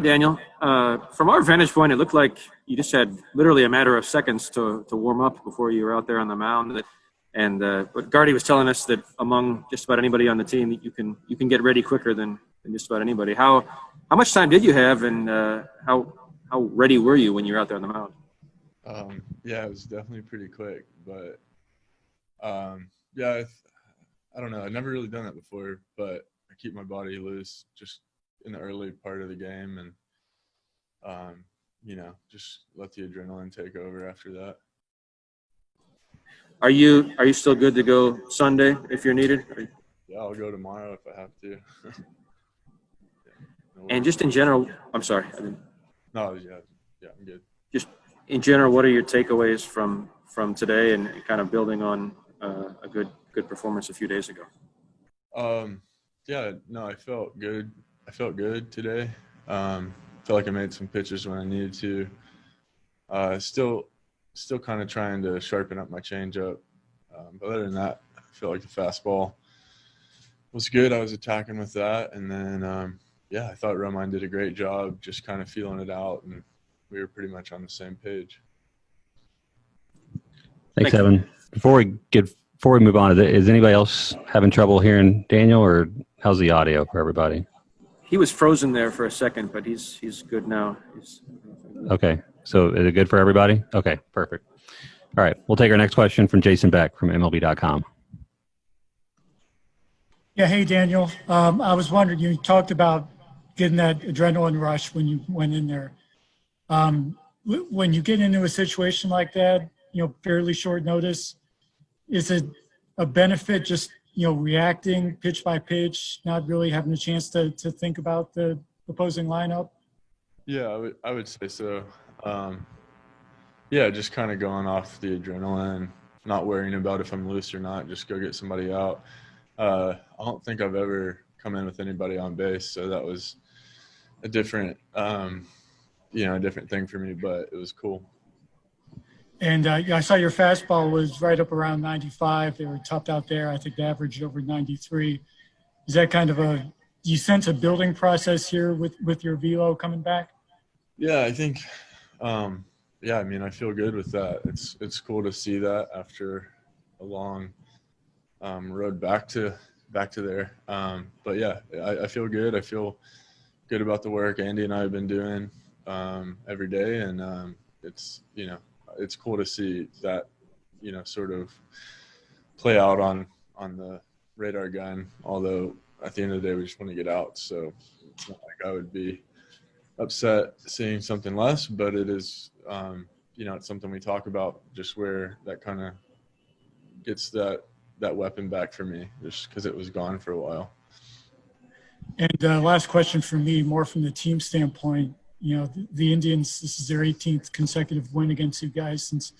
Daniel. From our vantage point, it looked like you just had literally a matter of seconds to warm up before you were out there on the mound. And but Gardy was telling us that among just about anybody on the team, that you can get ready quicker than just about anybody. How much time did you have, and how ready were you when you were out there on the mound? Yeah, it was definitely pretty quick, but yeah, I don't know. I've never really done that before, but I keep my body loose just in the early part of the game, and just let the adrenaline take over after that. Are you still good to go Sunday if you're needed? Yeah, I'll go tomorrow if I have to. And just in general, I'm sorry. No, yeah, I'm good. Just in general, what are your takeaways from today, and kind of building on a good performance a few days ago? Yeah, no, I felt good. I felt good today. Felt like I made some pitches when I needed to. Still kind of trying to sharpen up my changeup. But other than that, I feel like the fastball was good. I was attacking with that. And then, I thought Romine did a great job just kind of feeling it out, and we were pretty much on the same page. Thanks, Evan. Before we move on, is anybody else having trouble hearing Daniel, or how's the audio for everybody? He was frozen there for a second, but he's good now. Okay. So is it good for everybody? Okay, perfect. All right. We'll take our next question from Jason Beck from MLB.com. Yeah. Hey, Daniel. I was wondering, you talked about getting that adrenaline rush when you went in there. When you get into a situation like that, fairly short notice, is it a benefit just, reacting pitch by pitch, not really having a chance to think about the opposing lineup? Yeah, I would say so. Just kind of going off the adrenaline, not worrying about if I'm loose or not, just go get somebody out. I don't think I've ever come in with anybody on base, so that was a different thing for me, but it was cool. And I saw your fastball was right up around 95. They were topped out there. I think they averaged over 93. Is that kind of do you sense a building process here with your velo coming back? Yeah, I think, I feel good with that. It's cool to see that after a long road back to there. But yeah, I feel good. I feel good about the work Andy and I have been doing every day, and it's cool to see that, sort of play out on the radar gun, although at the end of the day, we just want to get out. So it's not like I would be upset seeing something less, but it is, it's something we talk about, just where that kind of gets that weapon back for me, just because it was gone for a while. And last question for me, more from the team standpoint. The Indians, this is their 18th consecutive win against you guys since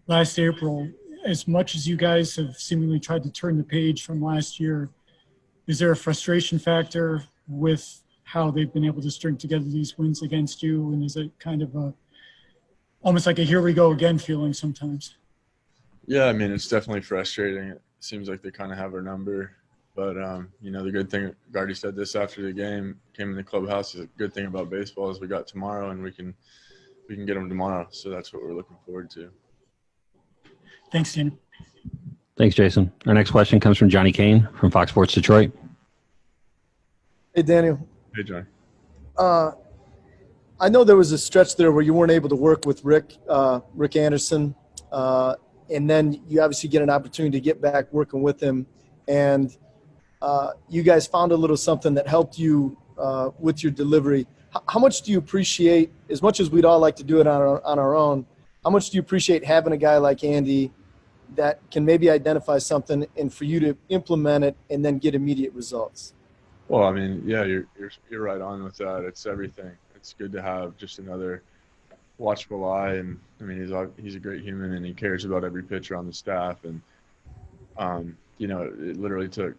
last April. As much as you guys have seemingly tried to turn the page from last year, is there a frustration factor with how they've been able to string together these wins against you? And is it kind of almost like a here we go again feeling sometimes? Yeah, it's definitely frustrating. It seems like they kind of have our number. But, the good thing, Gardy said this after the game, came in the clubhouse, is a good thing about baseball is we got tomorrow, and we can get them tomorrow. So that's what we're looking forward to. Thanks, Daniel. Thanks, Jason. Our next question comes from Johnny Kane from Fox Sports Detroit. Hey, Daniel. Hey, Johnny. I know there was a stretch there where you weren't able to work with Rick Anderson, and then you obviously get an opportunity to get back working with him, and you guys found a little something that helped you with your delivery. How much do you appreciate, as much as we'd all like to do it on our own, how much do you appreciate having a guy like Andy that can maybe identify something and for you to implement it and then get immediate results? Well, yeah, you're right on with that. It's everything. It's good to have just another watchful eye, and he's a great human, and he cares about every pitcher on the staff. And it literally took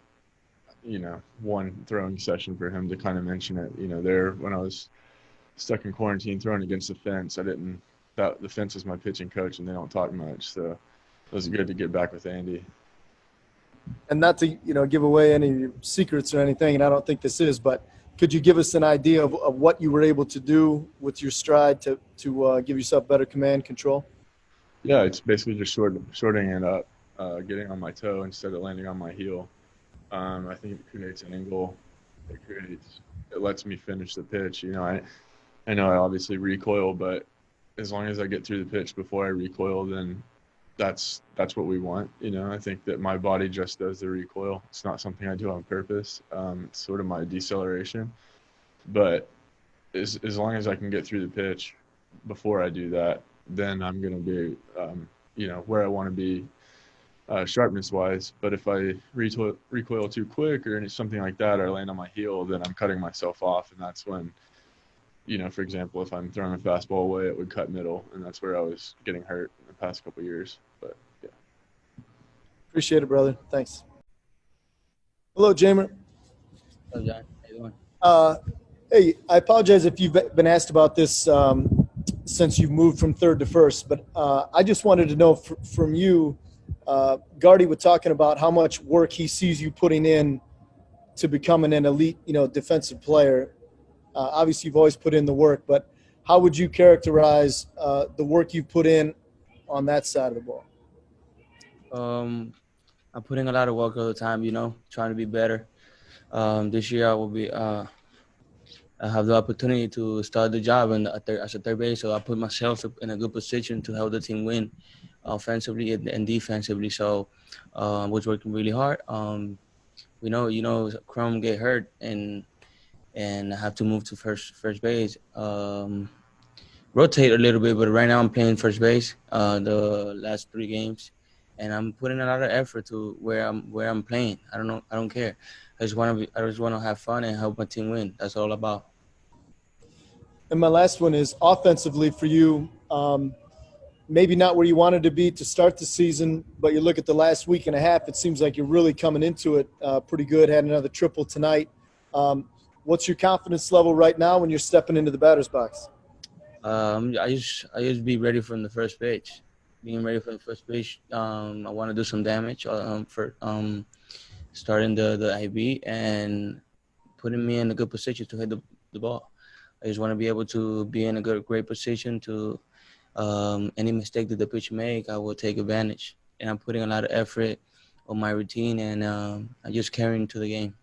one throwing session for him to kind of mention it. There when I was stuck in quarantine throwing against the fence, the fence is my pitching coach, and they don't talk much. So it was good to get back with Andy. and not to give away any of your secrets or anything, and I don't think this is, but could you give us an idea of what you were able to do with your stride to give yourself better command control? Yeah, it's basically just shortening it up, getting on my toe instead of landing on my heel. I think it creates an angle. It lets me finish the pitch. I know I obviously recoil, but as long as I get through the pitch before I recoil, then that's what we want. I think that my body just does the recoil. It's not something I do on purpose. It's sort of my deceleration. But as long as I can get through the pitch before I do that, then I'm going to be, where I want to be sharpness-wise. But if I recoil too quick or something like that, or land on my heel, then I'm cutting myself off. And that's when, for example, if I'm throwing a fastball away, it would cut middle. And that's where I was getting hurt in the past couple of years. But, yeah. Appreciate it, brother. Thanks. Hello, Jeimer. Hello, John. How you doing? Hey, I apologize if you've been asked about this since you've moved from third to first, but I just wanted to know from you, Gardy was talking about how much work he sees you putting in to becoming an elite, defensive player. Obviously, you've always put in the work, but how would you characterize the work you've put in on that side of the ball? I'm putting a lot of work all the time, trying to be better. This year I will be I have the opportunity to start the job as a third base, so I put myself in a good position to help the team win offensively and defensively. So I was working really hard. Crum get hurt and I have to move to first base. Rotate a little bit, but right now I'm playing first base the last 3 games, and I'm putting a lot of effort to where I'm playing. I don't care. I just want to have fun and help my team win. That's all about. And my last one is offensively for you. Maybe not where you wanted to be to start the season, but you look at the last week and a half, it seems like you're really coming into it pretty good. Had another triple tonight. What's your confidence level right now when you're stepping into the batter's box? I just be ready from the first pitch. Being ready for the first pitch. I want to do some damage for starting the IB and putting me in a good position to hit the ball. I just want to be able to be in a great position to any mistake that the pitcher make, I will take advantage. And I'm putting a lot of effort on my routine, and I just carrying to the game.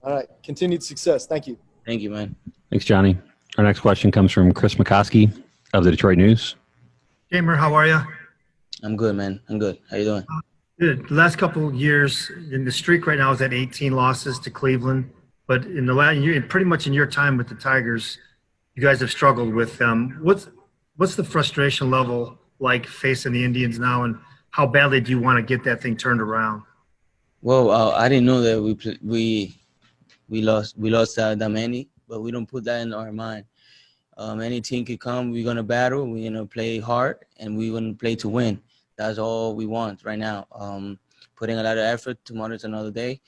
All right. Continued success. Thank you. Thank you, man. Thanks, Johnny. Our next question comes from Chris McCoskey of the Detroit News. Jeimer, how are you? I'm good, man. I'm good. How you doing? Good. The last couple of years, in the streak right now is at 18 losses to Cleveland. But in the last year, pretty much in your time with the Tigers, you guys have struggled with them. What's the frustration level like facing the Indians now, and how badly do you want to get that thing turned around? Well, I didn't know that we lost that many, but we don't put that in our mind. Any team can come. We're gonna battle. We're gonna play hard, and we're gonna play to win. That's all we want right now. Putting a lot of effort. Tomorrow's another day.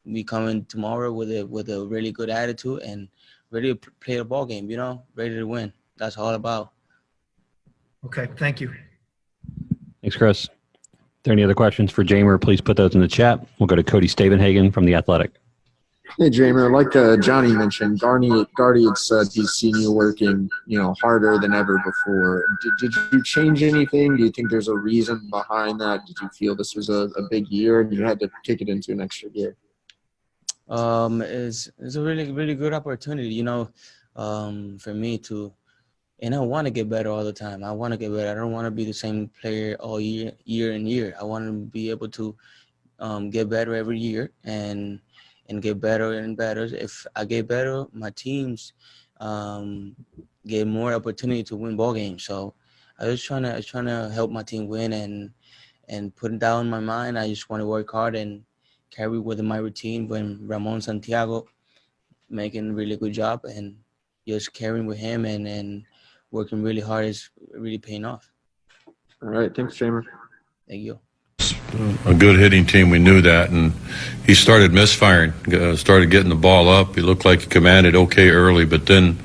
We come in tomorrow with a really good attitude and ready to play the ball game. Ready to win. That's all about. Okay, thank you. Thanks, Chris. If there are any other questions for Jeimer, please put those in the chat. We'll go to Cody Stavenhagen from The Athletic. Hey, Jeimer, like Johnny mentioned, Gardy had said he's seen you working, harder than ever before. Did you change anything? Do you think there's a reason behind that? Did you feel this was a big year and you had to kick it into an extra gear? It's a really, really good opportunity, for me to, and I want to get better all the time. I want to get better. I don't want to be the same player all year and year. I want to be able to get better every year and get better and better. If I get better, my teams get more opportunity to win ball games. So I was trying to help my team win and put it down in my mind. I just want to work hard and carry with my routine when Ramon Santiago making a really good job, and just carrying with him and working really hard is really paying off. All right. Thanks, Jeimer. Thank you. A good hitting team, we knew that, and he started misfiring, started getting the ball up. He looked like he commanded okay early, but then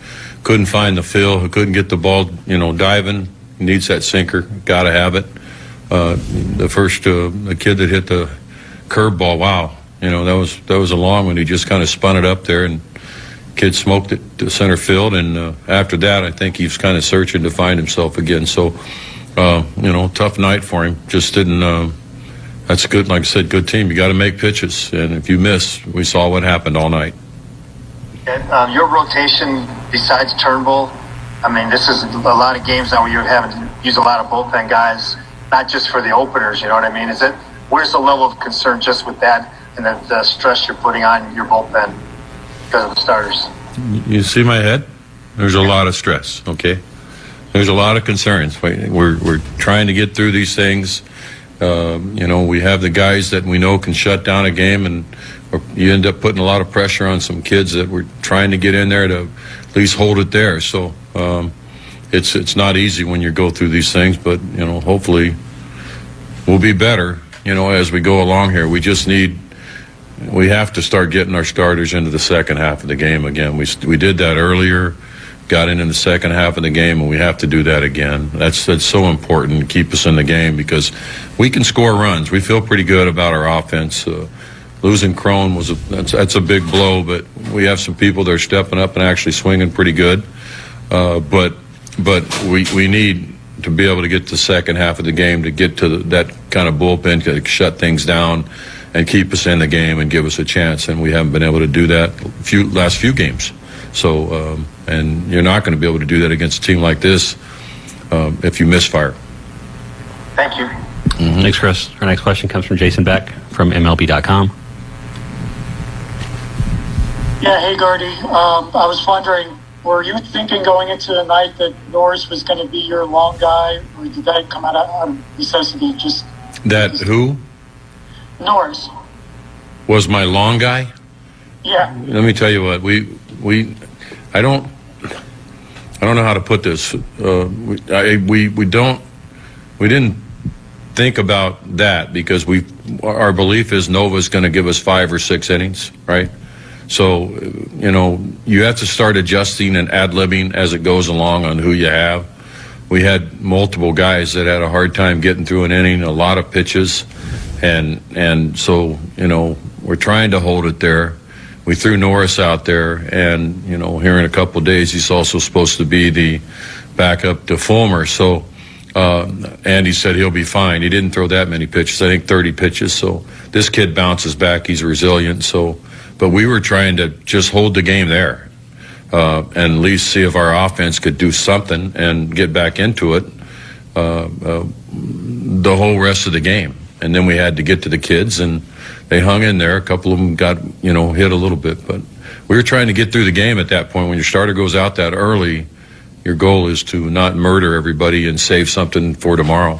couldn't find the feel, couldn't get the ball, diving. He needs that sinker, got to have it. The first the kid that hit the curveball, wow, that was a long one. He just kind of spun it up there, and kid smoked it to center field. And after that, I think he's kind of searching to find himself again. So, tough night for him. Just didn't. That's good. Like I said, good team. You got to make pitches, and if you miss, we saw what happened all night. And, your rotation, besides Turnbull, I mean, this is a lot of games now where you're having to use a lot of bullpen guys, not just for the openers. You know what I mean? Where's the level of concern just with that and the stress you're putting on your bullpen because of the starters? You see my head? There's a lot of stress. Okay, there's a lot of concerns. We're trying to get through these things. We have the guys that we know can shut down a game, and you end up putting a lot of pressure on some kids that we're trying to get in there to at least hold it there. So it's not easy when you go through these things, but hopefully we'll be better as we go along here. We have to start getting our starters into the second half of the game again. We did that earlier, got in the second half of the game, and we have to do that again. That's so important to keep us in the game, because we can score runs. We feel pretty good about our offense. Losing Crone that's a big blow, but we have some people that are stepping up and actually swinging pretty good. But we need to be able to get to the second half of the game to get to that kind of bullpen to shut things down and keep us in the game and give us a chance. And we haven't been able to do that last few games. So, and you're not going to be able to do that against a team like this if you misfire. Thank you. Mm-hmm. Thanks, Chris. Our next question comes from Jason Beck from MLB.com. Yeah, hey, Gardy. I was wondering, were you thinking going into the night that Norris was going to be your long guy, or did that come out of necessity? Who? Norris. Was my long guy? Yeah. Let me tell you what, I don't know how to put this. We didn't think about that, because our belief is Nova's going to give us 5 or 6 innings, right? So, you have to start adjusting and ad-libbing as it goes along on who you have. We had multiple guys that had a hard time getting through an inning, a lot of pitches, and so, we're trying to hold it there. We threw Norris out there, and, here in a couple of days, he's also supposed to be the backup to Fulmer. So, Andy said he'll be fine. He didn't throw that many pitches, I think 30 pitches. So this kid bounces back. He's resilient. But we were trying to just hold the game there and at least see if our offense could do something and get back into it the whole rest of the game. And then we had to get to the kids, and they hung in there. A couple of them got, hit a little bit. But we were trying to get through the game at that point. When your starter goes out that early, your goal is to not murder everybody and save something for tomorrow.